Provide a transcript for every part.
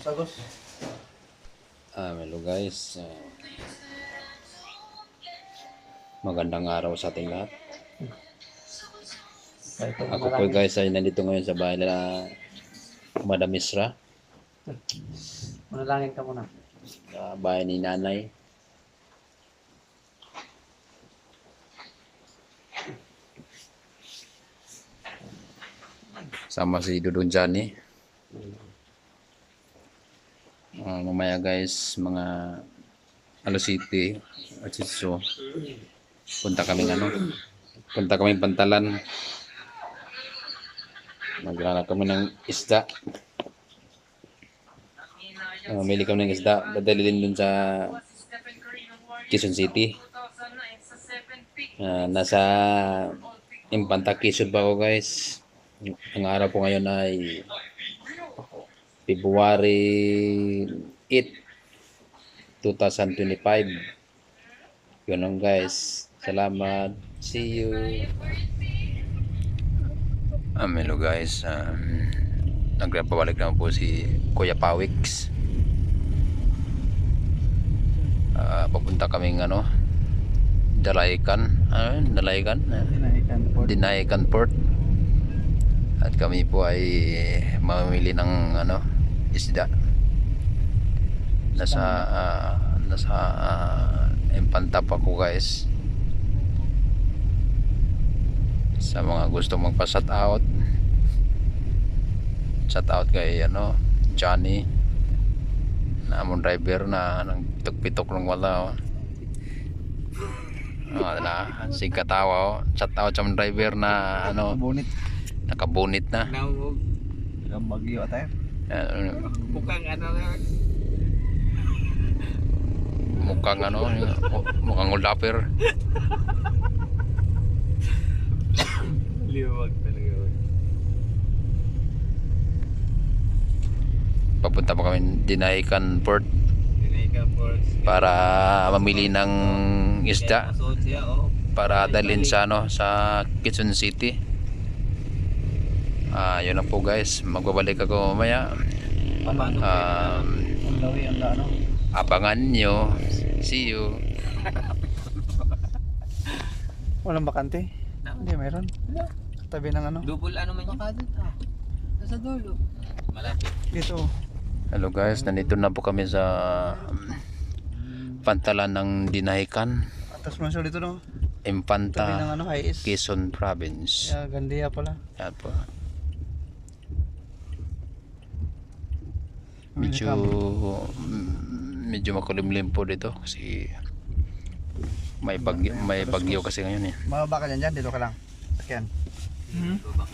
Sagos. Hello guys. Magandang araw sa ating lahat. Ako po guys ay nandito ngayon sa bahay nila Madam Misra. Manalangin ka muna. Sa bahay ni Nanay. Sama si Dudong Johnny. Mamaya guys, mga alas 7 at 8 punta kaming Pantalan. Maghanap kami ng isda. Mamili kami ng isda. Dadalhin dun sa Quezon City. Nasa Impanta, Quezon pa ako guys. Ang araw po ngayon ay February 8, 2025. Yun lang guys. Salamat. See you. Hello guys. Nagpabalik naman po si Kuya Pawix. Papunta kaming Dinahican Port. At kami po ay mamimili ng isda. Nasa Impanta pa ko guys. Sa mga gusto magpa-shout out kay Johnny na among driver na nang pitok-pitok ng wala singkat tawa shout out sa among driver na Bunit. nakabunit na Ang bagyo tayo. mukhang uldaper. Liwag talaga. Papunta pa kami Dinahican Port para mamili ng isda para dalhin sa sa Quezon City. Yun lang po guys, magbabalik ako mamaya. Abangan nyo. See you. Walang bakante? Hindi, mayroon. Tabi ng Double man yun? Nasa dulo. Malapit. Dito. Hello guys, nandito na po kami sa Pantalan ng Dinahican, Atas mansyo dito no. Tabi Impanta, ng Hayes. Quezon Province. Gandia pala. Yan po. Medyo makulimlim po dito kasi may bagyo kasi ngayon eh. Mababa ka dyan, dito ka lang. Sakyan.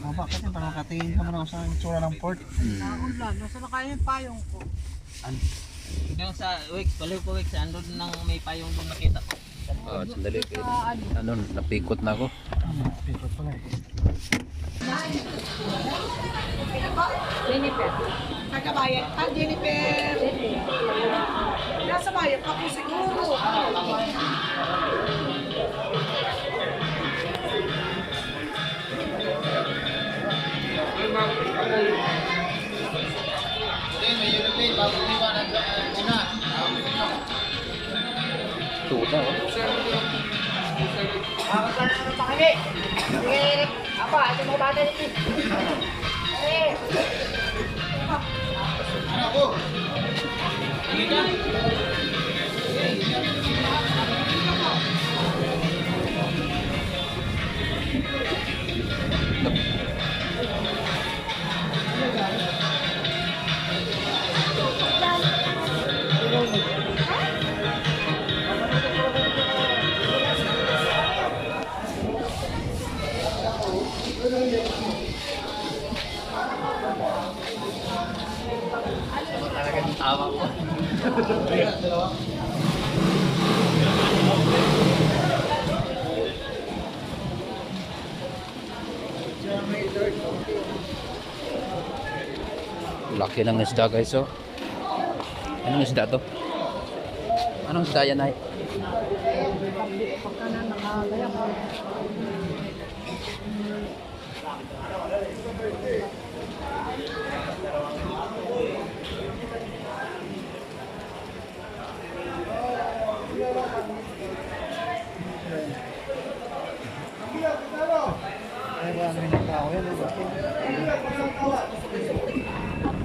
Mababa ka dyan para makatingin ka muna sa itsura ng port. Naulan, nasa na kayo yung payong ko. Doon sa Wix, baliw ko Wix, andun nang may payong doon nakita ko. Sandali. Napikot na ako. Pikot pala eh. Jennifer. Nagkabayad ka, Jennifer. Nasa bayad ka po siguro. Tuta oh. Ano pa kami? Apa, ito mga bata dito. Tawa ko. Laki ng isda guys oh. Anong isda to? Anong isda yan ay? Pagka na nakalaya ko. marami ng tao yan.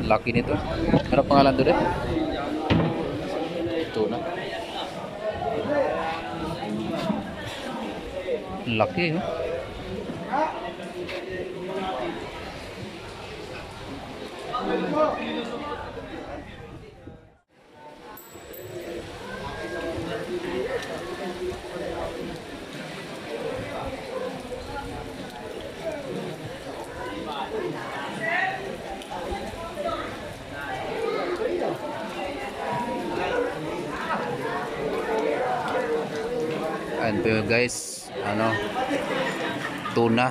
Laki nito. Ano pangalan doon eh? Tuna. Laki oh. Ayan po yun guys, ano, tuna,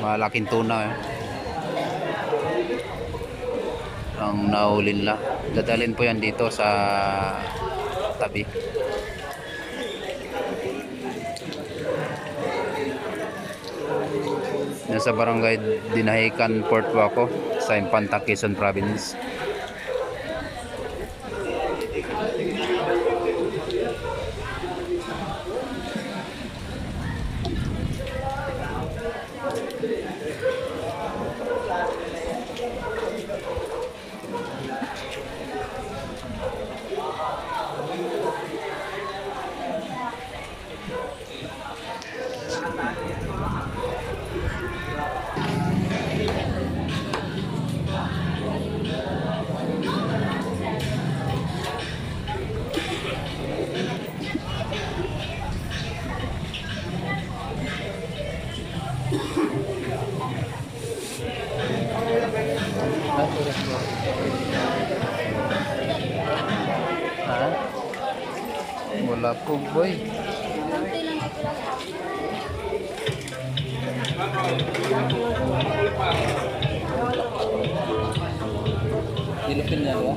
malaking tuna ang nahuli nila. Dadalhin po yan dito sa tabi. Nasa barangay Dinahican, Port Waco sa Infanta, Quezon Province. Ha? Wala po boy. Dilupin niya ba?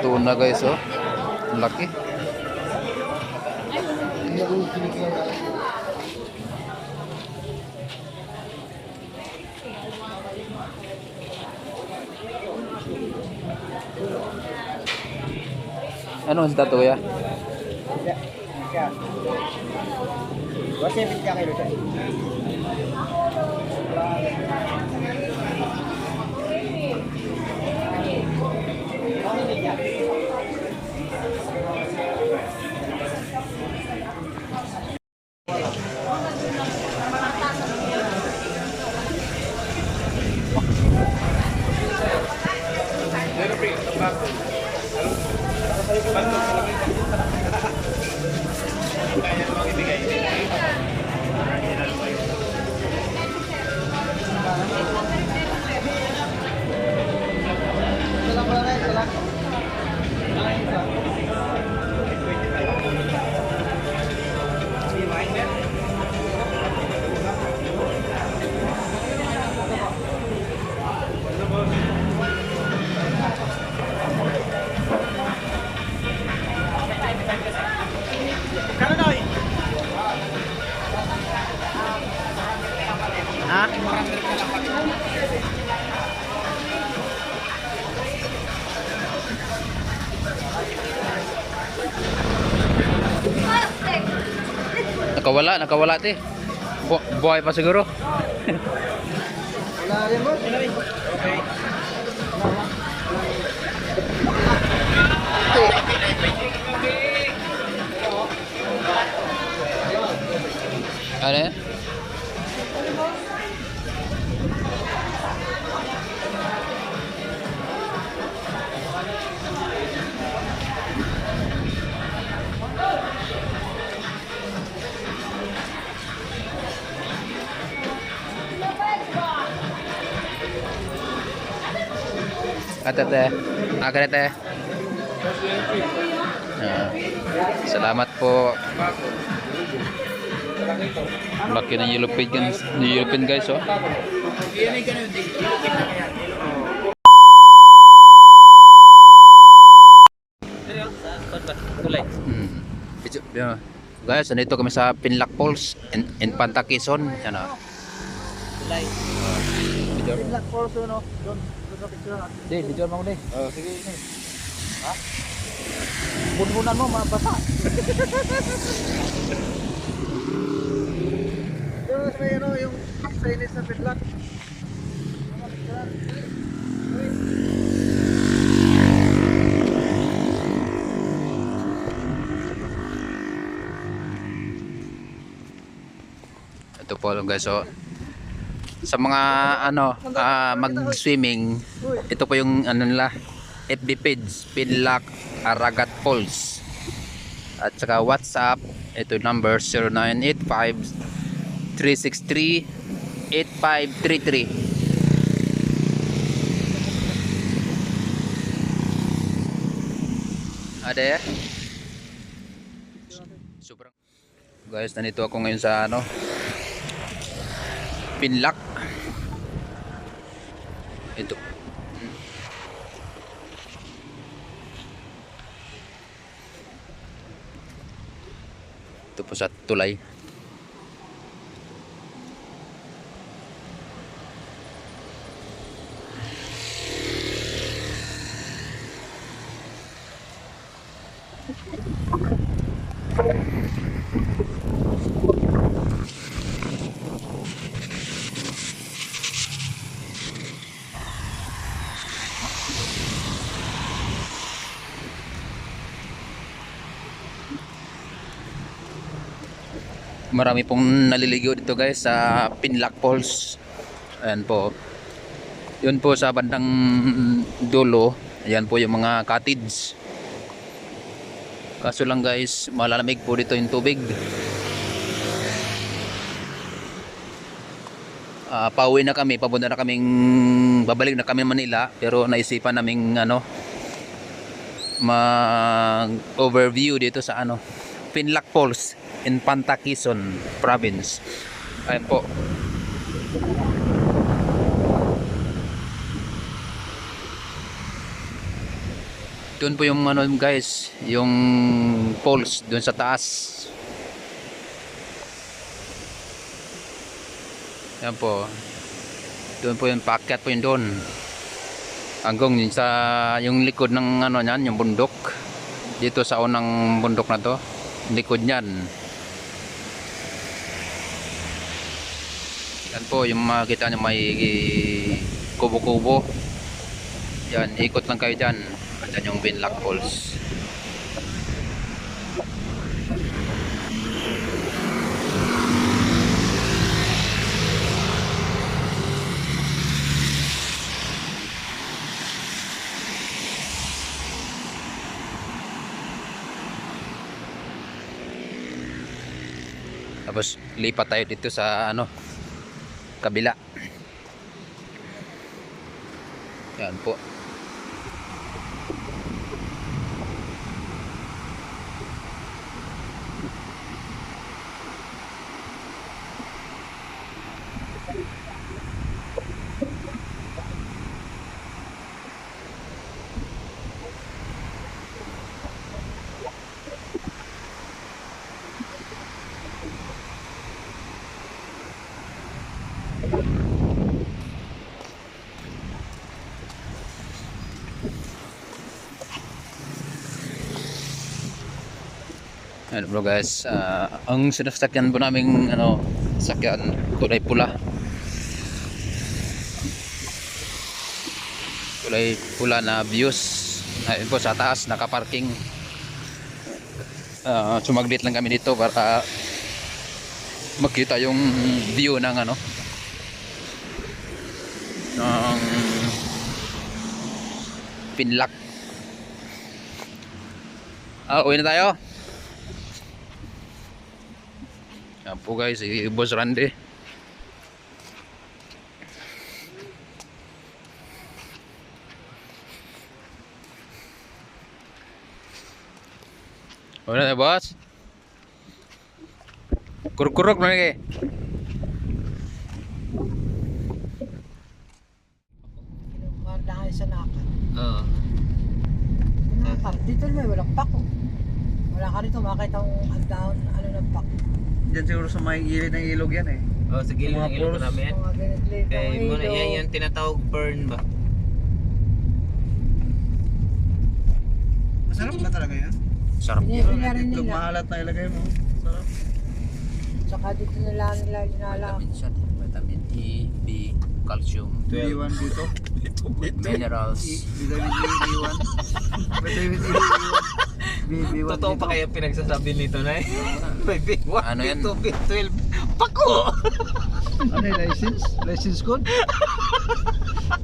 Tuna guys oh. Ang laki. Ano ang isda to kuya? What's yung pitya kayo siya? Nakawala te. Buhay pa siguro. Wala rin mo? Okay. Ano yan? Atete, agarete. Salamat po. Laki ng yellow pin guys, oh. Kulay. Yeah. Guys, nandito kami sa Pinlac Falls in Panta, Quezon. Yan, oh. Kulay. Black Force, no? Doon sa picture natin. Di, video mo ulit. Sige. Ha? Bunbunan mo, mabasa. Yung may ano, yung signage sa Pinlac. Ito po guys, so sa mga ano mag-swimming, ito po yung ano nila, FB page, Pinlac Aragat Falls. At saka WhatsApp, ito number 0985 363 8533. Ada ya? Sobrang guys, nandito ako ngayon sa ano, Pinlac. Ito. Ito po sa tulay. Marami pong naliligo dito guys sa Pinlac Falls. Ayan po. Yun po sa bandang dulo. Ayan po yung mga cottage. Kaso lang guys, malalamig po dito yung tubig. Pauwi na kami, papunta na kaming, babalik na kami Manila, pero naisipan naming ano, mag-overview dito sa ano, Pinlac Falls in Panta, Quezon Province. Ayan po. Doon po yung ano guys, yung falls doon sa taas. Ayan po. Doon po yung paakyat po yun doon. Hanggang sa yung likod ng ano niyan, yung bundok. Dito sa unang bundok na to, likod niyan. Yan po yung makikita nyo, may kubo-kubo. Yan, ikot lang kayo dyan. Yan yung Pinlac Falls. Tapos lipat tayo dito sa ano, kabila. Yan po. Ayan bro guys, ang sinasakyan po naming ano, sakyan kulay pula. Kulay pula na views. Ayun po sa taas nakaparking. Sumaglit lang kami dito para makita yung view ng ano, ng Pinlac. Uwi na tayo. Yan po guys, si Boss Randy. Uwi na tayo boss. Kurkurok na lagi. Dahil sa nakan. Oo. Nakakar. Dito naman, walang pako. Wala ka rito, makakita ang down, ano ng pako. Diyan siguro sa may gilid ng ilog yan eh. Oh, sa gilid ng ilog namin. Mga ganit-lit. Kaya muna yan yung tinatawag fern ba? Masarap ba talaga yan? Sarap. Pinipila rin Itlog nila. mahalat na ilagay mo. Sarap. Tsaka dito nila linala. Vitamin siya. Vitamin E, B, calcium, B1 dito. minerals. Vitamin E, B1. Vitamin E, B1. B1 Totoo pa kaya pinagsasabi nito na eh? May B1, Ano yan? B2, B12. Pako! Ano yung license? License code?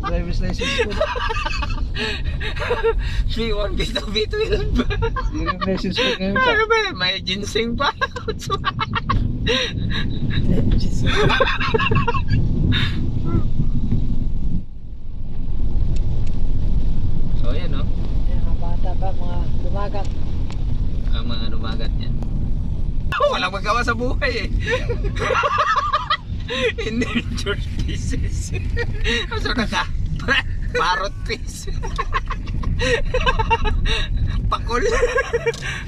Driver's license code? B1, B2, B12. Yun yung license code ngayon. Ano ba? May ginseng pa. So yan no? Mga bata ba, mga lumagat. Ang mga lumagat yan. Walang magawa sa buhay eh. Endangered species. Asa na ka? Parrot fish. Pakul.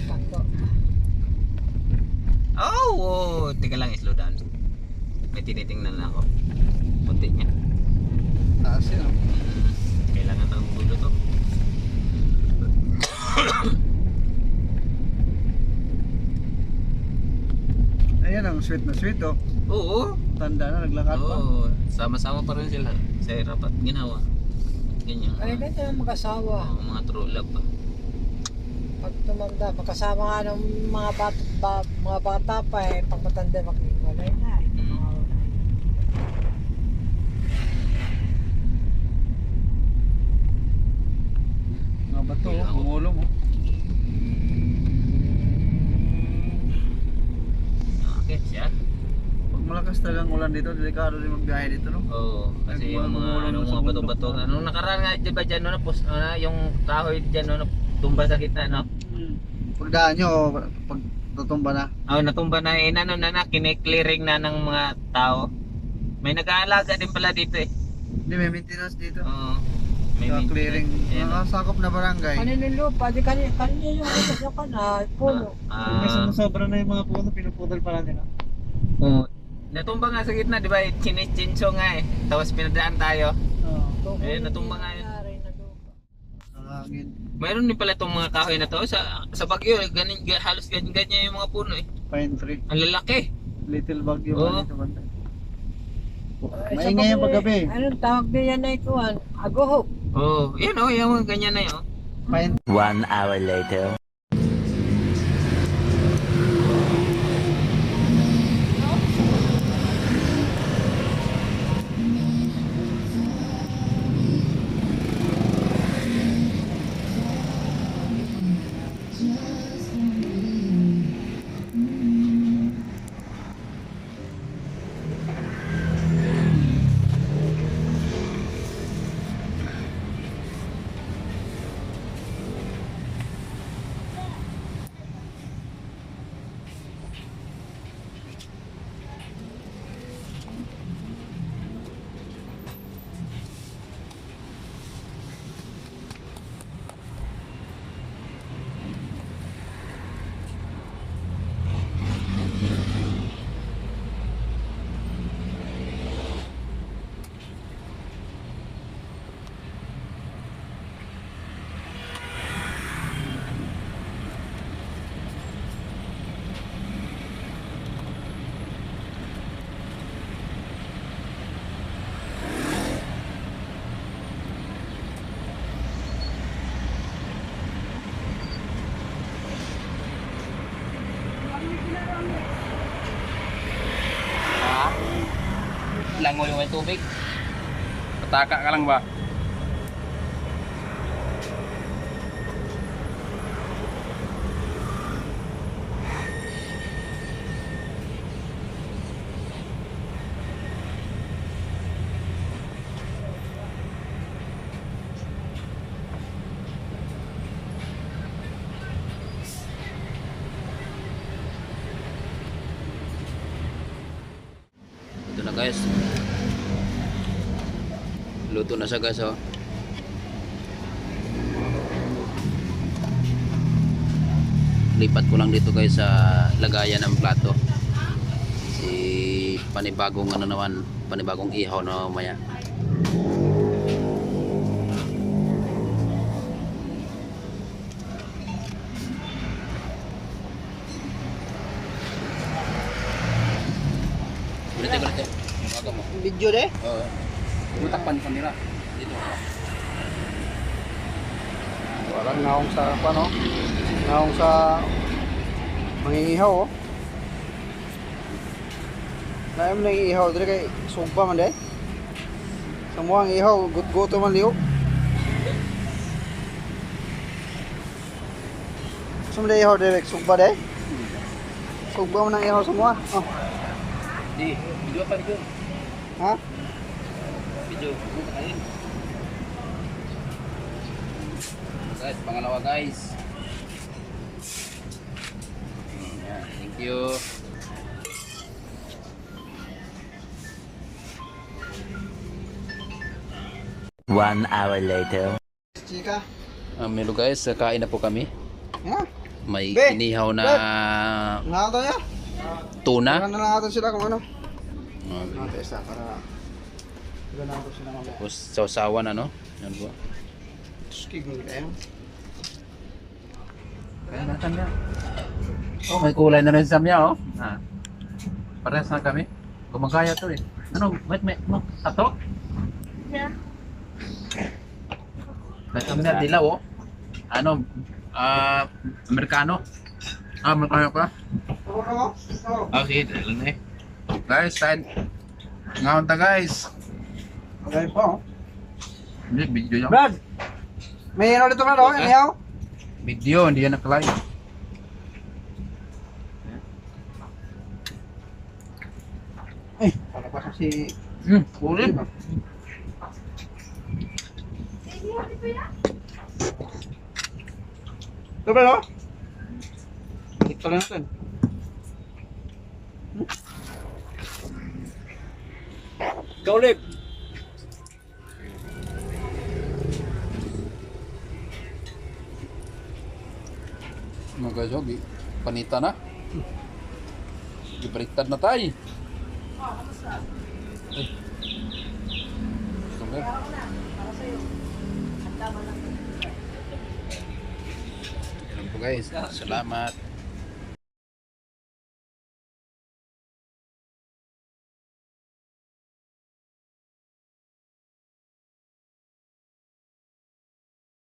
Pako. Oh, teka lang, slow down. May tinitingnan lang ako. Punti niya. Taas yun. Kailangan ng gulo to. Ayan ang sweet na sweet oh. Oo. Tanda na, naglakad pa. Oo. Sama-sama pa rin sila. Sa hirap at ginawa. Ganyan. Ay, ganito ang mag-asawa. Mga true love pa. Pag tumanda, magkasama nga ng mga bata pa eh. Pag matanda, makiwalay na eh. Mga bato oh, gumulong oh. Okay, siya. Pag malakas talagang ulan dito, delikado din magbiyahe dito no. Oo. Kasi yung mga, Nagmumulong sa bato-bato. bundok. Nung nakaraan nga, di ba dyan, no, yung kahoy dyan, no, tumba sa gitna, no? Pagdaan nyo, pag tutumba na. Oh, natumba na, inano na kine-clearing na ng mga tao. May nag-aalaga din pala dito eh. Hindi, may maintenance dito. Oo. May Sa maintenance. clearing, Ayan, mga sakop na barangay. Kanin lupa, di kanina yung ka na, puno. Sobra na yung mga puno, pinuputol pala nila. Oo. Natumba nga sa gitna, di ba? Chinichinso nga eh. Tapos pinadaan tayo. Oo, Eh, natumba nga yun. sa hangin. Mayroon din pala itong mga kahoy na to. Sa Baguio, halos ganyan yung mga puno eh. Pine tree. Ang lalaki. Little Baguio Oo. dito banda. Maingay yung paggabi. Anong tawag niya na ikuan? Agohop. Oo. Yan o, yung mga ganyan na yun. Pine 1 hour later. Langoy yung may tubig. Pataka ka lang ba? na guys. Luto na siya guys oh. Lipat ko lang dito guys sa lagayan ng plato. Si panibagong ano naman, panibagong ihaw na maya. Berarti. Bago mo. Video deh. Oo. Tutakpan ko nila. Dito. Walang naong sa ano? Naong sa mangingihaw oh. Naim na ihaw dire kay sugpa man deh. Semua ang ihaw gut-guto man liyo. Semua ihaw dire sugpa deh. Sugpa man ang ihaw semua. Oh. Di, video apa video? Ha? Video. Kain. Guys, pangalawa guys. Yan, thank you. One hour later. Chika. Melo guys, kain na po kami. Ha? May Be, inihaw na Ngato niya. tuna. Tingnan na lang natin sila kung ano. Okay. Natin isa para tignan natin sila mamaya. Tapos sausawan ano? Yan po. Skig mo kayo. Kaya natin niya. Oh, may kulay na rin sa miya oh. Ah. Parehas na kami. Gumagaya to eh. Ano? Wait, no? Ato? Yeah. May kami na dilaw oh. Ano? Amerikano. Amerikano ka? Oo. Okay, dahil na eh. Guys, tayo. Ngayon ta guys. Okay po. Hindi, video yan. Brad! May ano dito na daw, Okay. inihaw? Video, hindi yan nakalive. Ay, palabas si... Ulit. Ito ba no? Ito na natin. Go live! Mga guys, oh, panita na. Ibaliktad na tayo. Ay. Sumber. Yan po guys. Salamat.